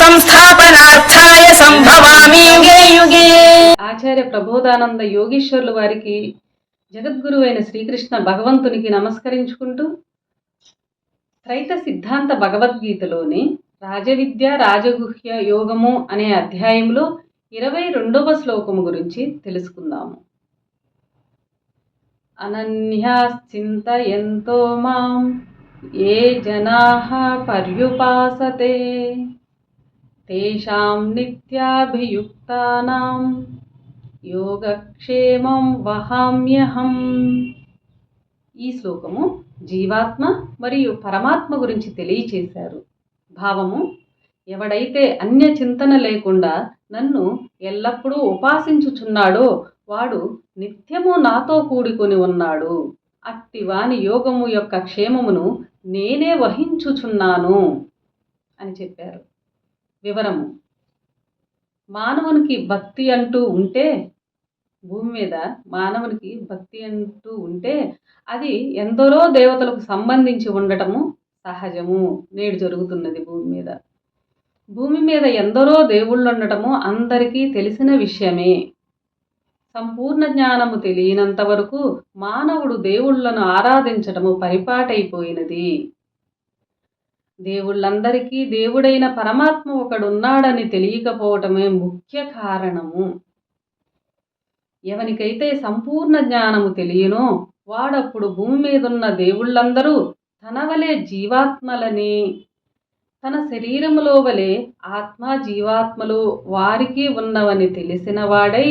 సంస్థాపనార్థాయ సంభవామి యుగే యుగే. ఆచార్య ప్రబోధానంద యోగీశ్వరులు వారికి, జగద్గురువైన శ్రీకృష్ణ భగవంతునికి నమస్కరించుకుంటూ, త్రైత సిద్ధాంత భగవద్గీతలోని రాజవిద్య రాజగుహ్య యోగము అనే అధ్యాయంలో 22వ శ్లోకము గురించి తెలుసుకుందాము. అనన్యాశ్చింతయంతో మాం ఏ జనాః పర్యుపాసతే తేషాం నిత్యాభియుక్తానాం యోగక్షేమం వహామ్యహం. ఈ శ్లోకము జీవాత్మ మరియు పరమాత్మ గురించి తెలియచేశారు. భావము: ఎవడైతే అన్య చింతన లేకుండా నన్ను ఎల్లప్పుడూ ఉపాసించుచున్నాడో వాడు నిత్యము నాతో కూడుకొని ఉన్నాడు. అట్టి వాని యోగము యొక్క క్షేమమును నేనే వహించుచున్నాను అని చెప్పారు. వివరము: మానవునికి భక్తి అంటూ ఉంటే, భూమి మీద మానవునికి భక్తి అంటూ ఉంటే అది ఎందరో దేవతలకు సంబంధించి ఉండటము సహజము. నేడు జరుగుతున్నది. భూమి మీద ఎందరో దేవుళ్ళు ఉండటము అందరికీ తెలిసిన విషయమే. సంపూర్ణ జ్ఞానము తెలియనంత వరకు మానవుడు దేవుళ్లను ఆరాధించటము పరిపాటైపోయినది. దేవుళ్ళందరికీ దేవుడైన పరమాత్మ ఒకడున్నాడని తెలియకపోవటమే ముఖ్య కారణము. ఎవనికైతే సంపూర్ణ జ్ఞానము తెలియనో వాడప్పుడు భూమి మీదున్న దేవుళ్ళందరూ తన వలె జీవాత్మలని, తన శరీరములో వలె ఆత్మ జీవాత్మలు వారికి ఉన్నవని తెలిసిన వాడై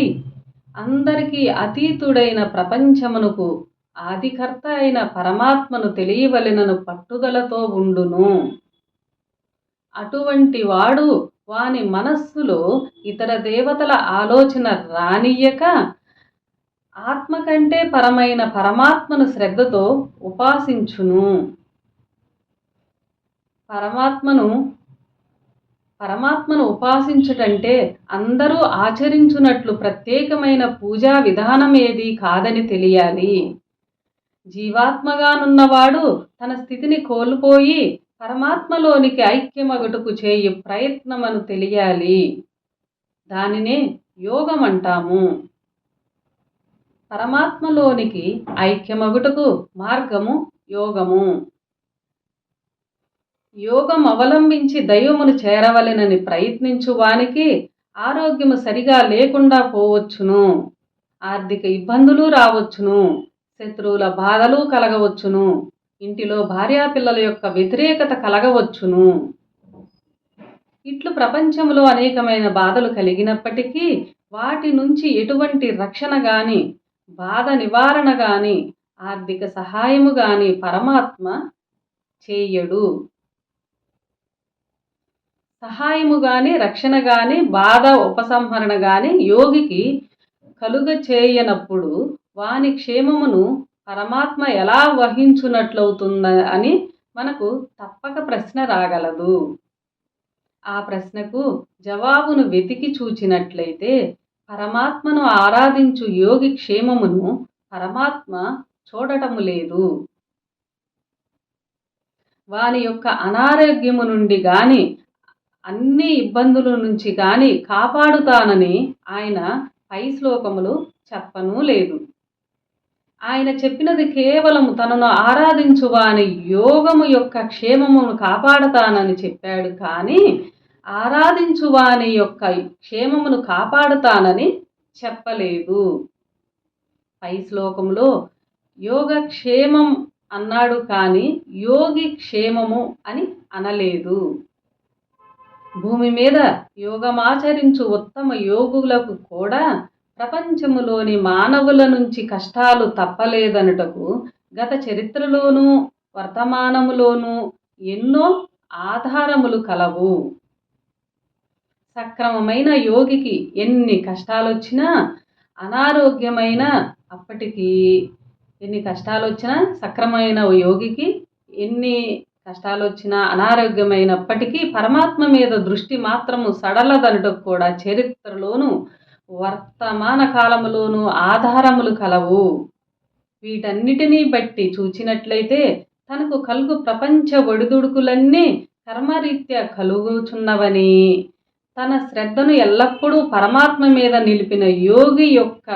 అందరికీ అతీతుడైన ప్రపంచమునకు ఆదికర్త అయిన పరమాత్మను తెలియవలెనను పట్టుదలతో ఉండును. అటువంటి వాడు వాని మనస్సులో ఇతర దేవతల ఆలోచన రానియ్యక ఆత్మ కంటే పరమైన పరమాత్మను శ్రద్ధతో ఉపాసించును. పరమాత్మను ఉపాసించుటంటే అందరూ ఆచరించున్నట్లు ప్రత్యేకమైన పూజా విధానం ఏదీ కాదని తెలియాలి. జీవాత్మగానున్నవాడు తన స్థితిని కోల్పోయి పరమాత్మలోనికి ఐక్యమగుటకు చేయు ప్రయత్నమని తెలియాలి. దానినే యోగమంటాము. పరమాత్మలోనికి ఐక్యమగుటకు మార్గము యోగము. యోగం అవలంబించి దైవమును చేరవలెనని ప్రయత్నించు వానికి ఆరోగ్యము సరిగా లేకుండా పోవచ్చును, ఆర్థిక ఇబ్బందులు రావచ్చును, శత్రువుల బాధలు కలగవచ్చును, ఇంటిలో భార్యాపిల్లల యొక్క వ్యతిరేకత కలగవచ్చును. ఇట్లు ప్రపంచంలో అనేకమైన బాధలు కలిగినప్పటికీ వాటి నుంచి ఎటువంటి రక్షణ గాని, బాధ నివారణ గాని, ఆర్థిక సహాయము గాని పరమాత్మ చేయడు. సహాయము గాని, రక్షణ గాని, బాధ ఉపసంహరణ గాని యోగికి కలుగ చేయనప్పుడు వాని క్షేమమును పరమాత్మ ఎలా వహించున్నట్లవుతుందా అని మనకు తప్పక ప్రశ్న రాగలదు. ఆ ప్రశ్నకు జవాబును వెతికి చూచినట్లయితే పరమాత్మను ఆరాధించు యోగి క్షేమమును పరమాత్మ చూడటము లేదు. వాని యొక్క అనారోగ్యము నుండి గాని, అన్ని ఇబ్బందుల నుంచి గాని కాపాడుతానని ఆయన పై శ్లోకములు చెప్పనూ లేదు. ఆయన చెప్పినది కేవలము తనను ఆరాధించు వాని యోగము యొక్క క్షేమమును కాపాడతానని చెప్పాడు. కానీ ఆరాధించు వాని యొక్క క్షేమమును కాపాడుతానని చెప్పలేదు. పై శ్లోకంలో యోగక్షేమం అన్నాడు కానీ యోగి క్షేమము అని అనలేదు. భూమి మీద యోగమాచరించు ఉత్తమ యోగులకు కూడా ప్రపంచములోని మానవుల నుంచి కష్టాలు తప్పలేదనుటకు గత చరిత్రలోనూ వర్తమానములోనూ ఎన్నో ఆధారములు కలవు. సక్రమమైన యోగికి ఎన్ని కష్టాలొచ్చినా, అనారోగ్యమైన అప్పటికి ఎన్ని కష్టాలొచ్చినా, సక్రమమైన యోగికి ఎన్ని కష్టాలొచ్చినా, అనారోగ్యమైనప్పటికీ పరమాత్మ మీద దృష్టి మాత్రము సడలదనుటకు కూడా చరిత్రలోనూ వర్తమాన కాలములోనూ ఆధారములు కలవు. వీటన్నిటినీ బట్టి చూచినట్లయితే తనకు కలుగు ప్రపంచ ఒడిదుడుకులన్నీ కర్మరీత్యా కలుగుచున్నవని, తన శ్రద్ధను ఎల్లప్పుడూ పరమాత్మ మీద నిలిపిన యోగి యొక్క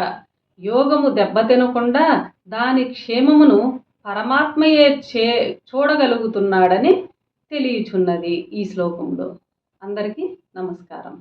యోగము దెబ్బతినకుండా దాని క్షేమమును పరమాత్మయే చూడగలుగుతున్నాడని తెలియచున్నది ఈ శ్లోకంలో. అందరికీ నమస్కారం.